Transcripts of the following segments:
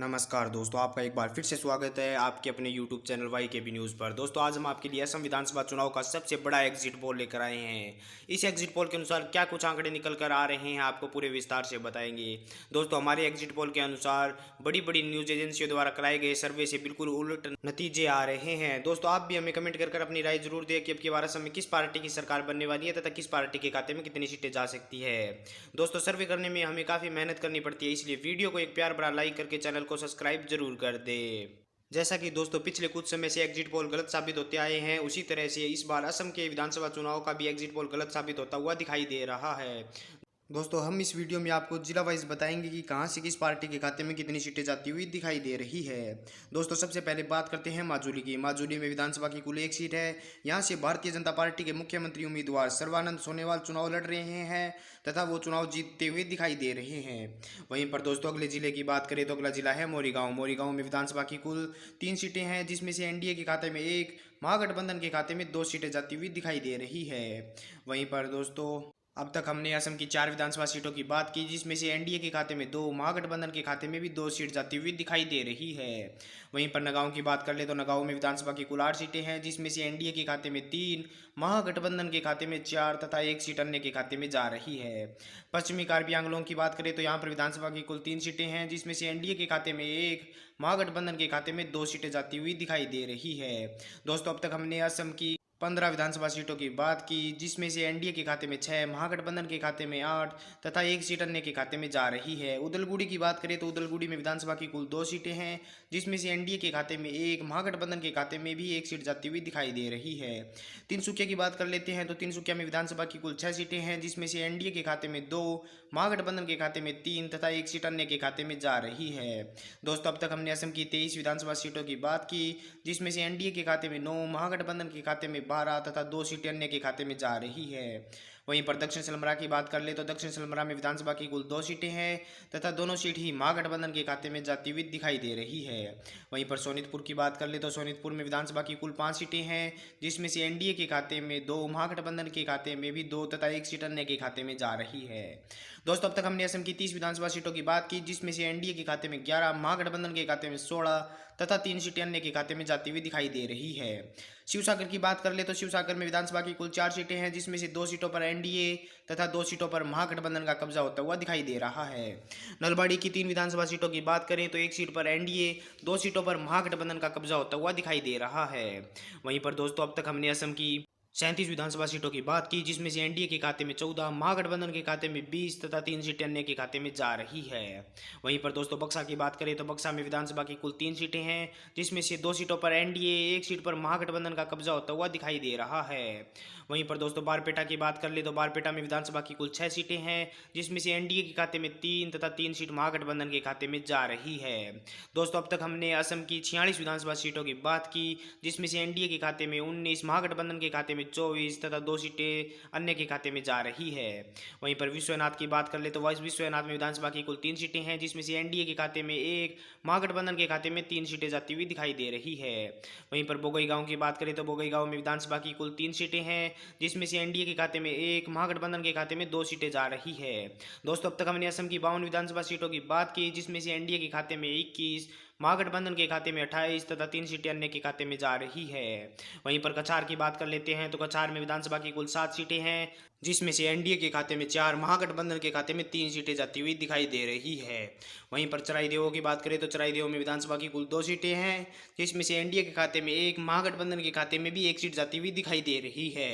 नमस्कार दोस्तों, आपका एक बार फिर से स्वागत है आपके अपने YouTube चैनल वाई के बी न्यूज़ पर। दोस्तों आज हम आपके लिए असम विधानसभा चुनाव का सबसे बड़ा एग्जिट पोल लेकर आए हैं। इस एग्जिट पोल के अनुसार क्या कुछ आंकड़े निकल कर आ रहे हैं आपको पूरे विस्तार से बताएंगे। दोस्तों हमारे एग्जिट पोल के अनुसार बड़ी बड़ी न्यूज़ एजेंसियों द्वारा कराए गए सर्वे से बिल्कुल उलट नतीजे आ रहे हैं। दोस्तों आप भी हमें कमेंट कर अपनी राय जरूर दें कि अब की बार असम में किस पार्टी की सरकार बनने वाली है तथा किस पार्टी के खाते में कितनी सीटें जा सकती है। दोस्तों सर्वे करने में हमें काफ़ी मेहनत करनी पड़ती है, इसलिए वीडियो को एक प्यार भरा लाइक करके चैनल को सब्सक्राइब जरूर कर दे। जैसा कि दोस्तों पिछले कुछ समय से एग्जिट पोल गलत साबित होते आए हैं, उसी तरह से इस बार असम के विधानसभा चुनाव का भी एग्जिट पोल गलत साबित होता हुआ दिखाई दे रहा है। दोस्तों हम इस वीडियो में आपको जिला वाइज बताएंगे कि कहां से किस पार्टी के खाते में कितनी सीटें जाती हुई दिखाई दे रही है। दोस्तों सबसे पहले बात करते हैं माजुली की। माजुली में विधानसभा की कुल एक सीट है। यहां से भारतीय जनता पार्टी के मुख्यमंत्री उम्मीदवार सर्बानंद सोनोवाल चुनाव लड़ रहे हैं तथा वो चुनाव जीतते हुए दिखाई दे रहे हैं। वहीं पर दोस्तों अगले जिले की बात करें तो अगला जिला है मोरीगांव। मोरीगांव में विधानसभा की कुल 3 सीटें हैं, जिसमें से एनडीए के खाते में 1, महागठबंधन के खाते में 2 सीटें जाती हुई दिखाई दे रही है। वहीं पर दोस्तों अब तक हमने असम की 4 विधानसभा सीटों की बात की, जिसमें से एनडीए के खाते में 2, महागठबंधन के खाते में भी 2 सीट जाती हुई दिखाई दे रही है। वहीं पर नगांव की बात कर ले तो नगांव में विधानसभा की कुल 8 सीटें हैं, जिसमें से एनडीए के खाते में 3, महागठबंधन के खाते में 4 तथा 1 सीट अन्य के खाते में जा रही है। पश्चिमी कार्बी आंगलों की बात करें तो यहाँ पर विधानसभा की कुल 3 सीटें हैं, जिसमें से एनडीए के खाते में 1, महागठबंधन के खाते में 2 सीटें जाती हुई दिखाई दे रही है। दोस्तों अब तक हमने असम की 15 विधानसभा सीटों की बात की, जिसमें से एनडीए के खाते में 6, महागठबंधन के खाते में 8 तथा 1 सीट अन्य के खाते में जा रही है। उदलगुड़ी की बात करें तो उदलगुड़ी में विधानसभा की कुल 2 सीटें हैं, जिसमें से एनडीए के खाते में 1, महागठबंधन के खाते में भी 1 सीट जाती हुई दिखाई दे रही है। तिनसुकिया की बात कर लेते हैं तो तिनसुकिया में विधानसभा की कुल 6 सीटें हैं, जिसमें से एनडीए के खाते में 2, महागठबंधन के खाते में 3 तथा 1 सीट अन्य के खाते में जा रही है। दोस्तों अब तक हमने असम की 23 विधानसभा सीटों की बात की, जिसमें से एनडीए के खाते में 9, महागठबंधन के खाते में 12 तथा 2 सीटें अन्य के खाते में जा रही है। वहीं पर दक्षिण सलमरा की बात कर ले तो दक्षिण सलमरा में विधानसभा की कुल 2 सीटें हैं तथा दोनों सीट ही महागठबंधन के खाते में जाती हुई दिखाई दे रही है। वहीं पर सोनितपुर की बात कर ले तो सोनितपुर में विधानसभा की कुल 5 सीटें हैं, जिसमें से एनडीए के खाते में 2, महागठबंधन के खाते में भी 2 तथा 1 सीट अन्य के खाते में जा रही है। दोस्तों अब तक हमने असम की 30 विधानसभा सीटों की बात की, जिसमें से एनडीए के खाते में 11, महागठबंधन के खाते में 16 तथा 3 सीटें अन्य के खाते में जाती हुई दिखाई दे रही है। शिवसागर की बात कर ले तो शिवसागर में विधानसभा की कुल 4 सीटें हैं, जिसमें से 2 सीटों पर एनडीए तथा 2 सीटों पर महागठबंधन का कब्जा होता हुआ दिखाई दे रहा है। नलबाड़ी की 3 विधानसभा सीटों की बात करें तो 1 सीट पर एनडीए, 2 सीटों पर महागठबंधन का कब्जा होता हुआ दिखाई दे रहा है। वहीं पर दोस्तों अब तक हमने असम की 37 विधानसभा सीटों की बात की, जिसमें से एनडीए के खाते में 14, महागठबंधन के खाते में 20 तथा 3 सीटें अन्य के खाते में जा रही है। वहीं पर दोस्तों बक्सा की बात करें तो बक्सा में विधानसभा की कुल 3 सीटें हैं, जिसमें से 2 सीटों पर एनडीए, 1 सीट पर महागठबंधन का कब्जा होता हुआ दिखाई दे रहा है। वहीं पर दोस्तों बारपेटा की बात कर ले तो बारपेटा में विधानसभा की कुल 6 सीटें हैं, जिसमें से एनडीए के खाते में 3 तथा 3 सीट महागठबंधन के खाते में जा रही है। दोस्तों अब तक हमने असम की 46 विधानसभा सीटों की बात की, जिसमें से एनडीए के खाते में 19, महागठबंधन के खाते में 24 तथा 2 सीटें अन्य के खाते में जा रही है। वहीं पर विश्वनाथ की बात कर ले तो विश्वनाथ में विधानसभा की कुल 3 सीटें हैं, जिसमें से एनडीए के खाते में 1, महागठबंधन के खाते में 3 सीटें जाती हुई दिखाई दे रही है। वहीं पर बोगईगांव की बात करें तो बोगईगांव में विधानसभा की कुल 3 सीटें हैं, जिसमें से एनडीए के खाते में 1, महागठबंधन के खाते में 2 सीटें जा रही है। दोस्तों अब तक हमने असम की 52 विधानसभा सीटों की बात की, जिसमें से एनडीए के खाते में 21, महागठबंधन के खाते में 28 तथा 3 सीटें अन्य के खाते में जा रही है। वहीं पर कछार की बात कर लेते हैं तो कछार में विधानसभा की कुल 7 सीटें हैं, जिसमें से एनडीए के खाते में 4, महागठबंधन के खाते में 3 सीटें जाती हुई दिखाई दे रही है। वहीं पर चराईदेव की बात करें तो चराईदेव में विधानसभा की कुल 2 सीटें हैं, जिसमें से एनडीए के खाते में 1, महागठबंधन के खाते में भी 1 सीट जाती हुई दिखाई दे रही है।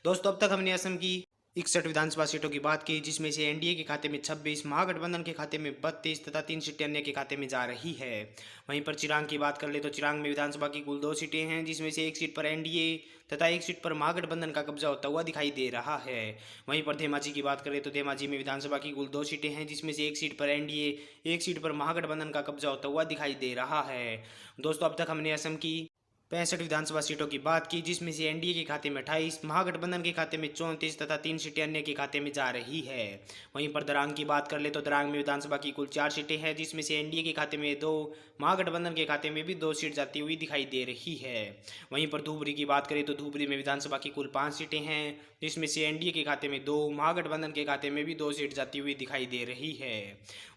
दोस्तों अब तक हमने असम की 61 विधानसभा सीटों की बात की, जिसमें से एनडीए के खाते में 26, महागठबंधन के खाते में 32 तथा 3 सीटें अन्य के खाते में जा रही है। वहीं पर चिरांग की बात कर ले तो चिरांग में विधानसभा की कुल 2 सीटें हैं, जिसमें से 1 सीट पर एनडीए तथा 1 सीट पर महागठबंधन का कब्जा होता हुआ दिखाई दे रहा है। वहीं पर धेमाजी की बात करें तो धेमाजी में विधानसभा की कुल 2 सीटें हैं, जिसमें से 1 सीट पर एनडीए, 1 सीट पर महागठबंधन का कब्जा होता हुआ दिखाई दे रहा है। दोस्तों अब तक हमने असम की 65 विधानसभा सीटों की बात की, जिसमें से एनडीए के खाते में 28, महागठबंधन के खाते में 34 तथा 3 सीटें अन्य के खाते में जा रही है। वहीं पर दरांग की बात कर ले तो दरांग में विधानसभा की कुल 4 सीटें हैं, जिसमें से एनडीए के खाते में 2, महागठबंधन के खाते में भी 2 सीट जाती हुई दिखाई दे रही है। वहीं पर धुबरी की बात करें तो धुबरी में विधानसभा की कुल 5 सीटें हैं, जिसमें से एनडीए के खाते में 2, महागठबंधन के खाते में भी 2 सीट जाती हुई दिखाई दे रही है।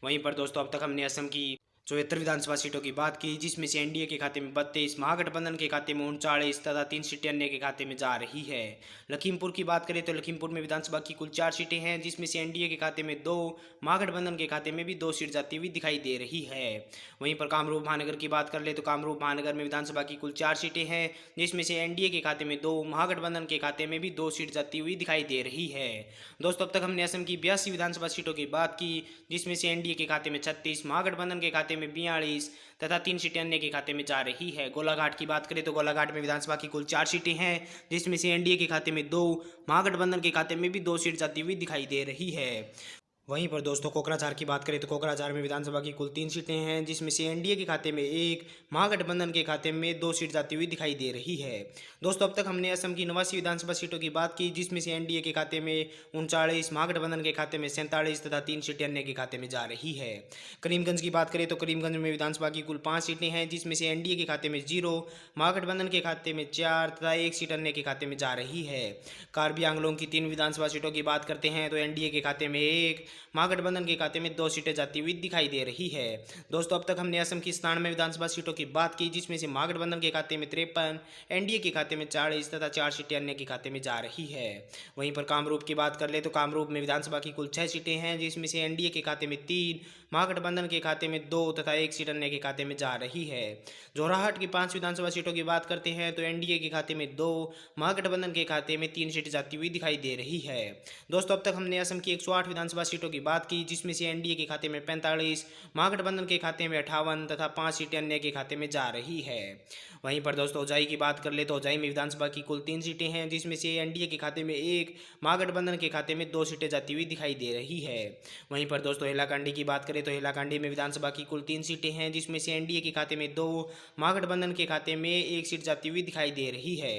वहीं पर दोस्तों अब तक हमने असम की 74 विधानसभा सीटों की बात की, जिसमें से एनडीए के खाते में 32, महागठबंधन के खाते में 39 तथा 3 सीटें अन्य के खाते में जा रही है। लखीमपुर की बात करें तो लखीमपुर में विधानसभा की कुल 4 सीटें हैं, जिसमें से एनडीए के खाते में 2, महागठबंधन के खाते में भी 2 सीट जाती हुई दिखाई दे रही है। वहीं पर कामरूप महानगर की बात कर ले तो कामरूप महानगर में विधानसभा की कुल 4 सीटें हैं, जिसमें से एनडीए के खाते में 2, महागठबंधन के खाते में भी 2 सीट जाती हुई दिखाई दे रही है। दोस्तों, अब तक हमने असम की 82 विधानसभा सीटों की बात की, जिसमें से एनडीए के खाते में 36, महागठबंधन के खाते में 42 तथा 3 सीटें अन्य के खाते में जा रही है। गोलाघाट की बात करें तो गोलाघाट में विधानसभा की कुल 4 सीटें हैं, जिसमें से एनडीए के खाते में 2, महागठबंधन के खाते में भी 2 सीट जाती हुई दिखाई दे रही है। वहीं पर दोस्तों कोकराझार की बात करें तो कोकराझार में विधानसभा की कुल 3 सीटें हैं, जिसमें से एनडीए के खाते में 1, महागठबंधन के खाते में 2 सीट जाती हुई दिखाई दे रही है। दोस्तों, अब तक हमने असम की 89 विधानसभा सीटों की बात की, जिसमें से एनडीए के खाते में 39, महागठबंधन के खाते में 47 तथा 3 सीटें अन्य के खाते में जा रही है। करीमगंज की बात करें तो करीमगंज में विधानसभा की कुल 5 सीटें हैं, जिसमें से एनडीए के खाते में 0, महागठबंधन के खाते में 4 तथा 1 सीट अन्य के खाते में जा रही है। कार्बी आंगलोंग की 3 विधानसभा सीटों की बात करते हैं तो एनडीए के खाते में 1, महागठबंधन के खाते में 2 सीटें जाती हुई दिखाई दे रही है। दोस्तों, अब तक हमने असम की 97 विधानसभा सीटों की बात की, जिसमें से महागठबंधन के खाते में 53, एनडीए के खाते में 40 तथा 4 सीटें अन्य के खाते में जा रही है। वहीं पर कामरूप की बात कर ले तो कामरूप में विधानसभा की कुल 6 सीटें हैं, जिसमें से एनडीए के खाते में 3, महागठबंधन के खाते में 2 तथा 1 सीट अन्य के खाते में जा रही है। जोराहट की 5 विधानसभा सीटों की बात करते हैं तो एनडीए के खाते में 2, महागठबंधन के खाते में 3 सीट जाती हुई दिखाई दे रही है। दोस्तों, अब तक हमने असम की 108 विधानसभा सीटों की बात की, जिसमें से एनडीए के खाते में 45, महागठबंधन के खाते में 58 तथा 5 सीटें अन्य के खाते में जा रही है। वहीं पर दोस्तों उजाई की बात कर ले तो उजाई में विधानसभा की कुल 3 सीटें हैं, जिसमें से एनडीए के खाते में 1, महागठबंधन के खाते में 2 सीटें जाती हुई दिखाई दे रही है। वहीं पर दोस्तों हैलाकांडी की बात करें तो हैलाकांडी में विधानसभा की कुल 3 सीटें हैं, जिसमें से एनडीए के खाते में 2, महागठबंधन के खाते में 1 सीट जाती हुई दिखाई दे रही है।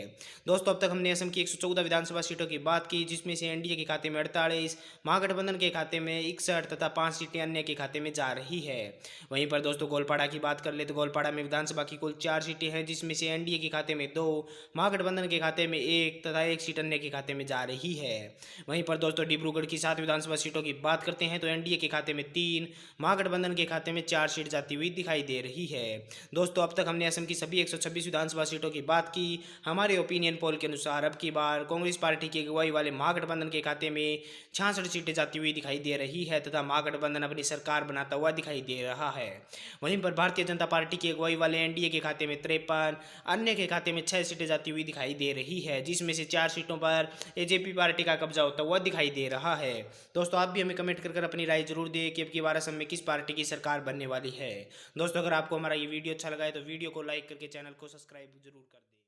दोस्तों, अब तक हमने असम की 114 विधानसभा सीटों की बात की, जिसमें से एनडीए के खाते में 48, महागठबंधन के खाते में 61 तथा 5 सीटें अन्य के खाते में जा रही है। वहीं पर दोस्तों गोलपाड़ा की बात कर ले तो गोलपाड़ा में विधानसभा की कुल 4 सीटें हैं, जिसमें से एनडीए के खाते में 2, महागठबंधन के खाते में 1 तथा 1 सीट अन्य के खाते में जा रही है। वहीं पर दोस्तों डिब्रूगढ़ की 7 विधानसभा सीटों की बात करते हैं तो एनडीए के खाते में 3, महागठबंधन के खाते में 4 सीट जाती हुई दिखाई दे रही है। दोस्तों, अब तक हमने असम की सभी 126 विधानसभा सीटों की बात की। हमारे ओपिनियन पोल के अनुसार अब की बार कांग्रेस पार्टी की अगुवाई वाले महागठबंधन के खाते में 66 सीटें जाती हुई दिखाई दे रही है तथा महागठबंधन अपनी सरकार बनाता हुआ दिखाई दे रहा है। वहीं पर भारतीय जनता पार्टी की अगुवाई वाले एनडीए के खाते में 53, अन्य के खाते में 6 सीटें जाती हुई दिखाई दे रही है, जिसमें से 4 सीटों पर एजेपी पार्टी का कब्जा होता हुआ दिखाई दे रहा है। दोस्तों, आप भी हमें कमेंट कर अपनी राय जरूर दें कि अब की बार असम में किस पार्टी की सरकार बनने वाली है। दोस्तों, अगर आपको हमारा ये वीडियो अच्छा लगा है तो वीडियो को लाइक करके चैनल को सब्सक्राइब जरूर कर दें।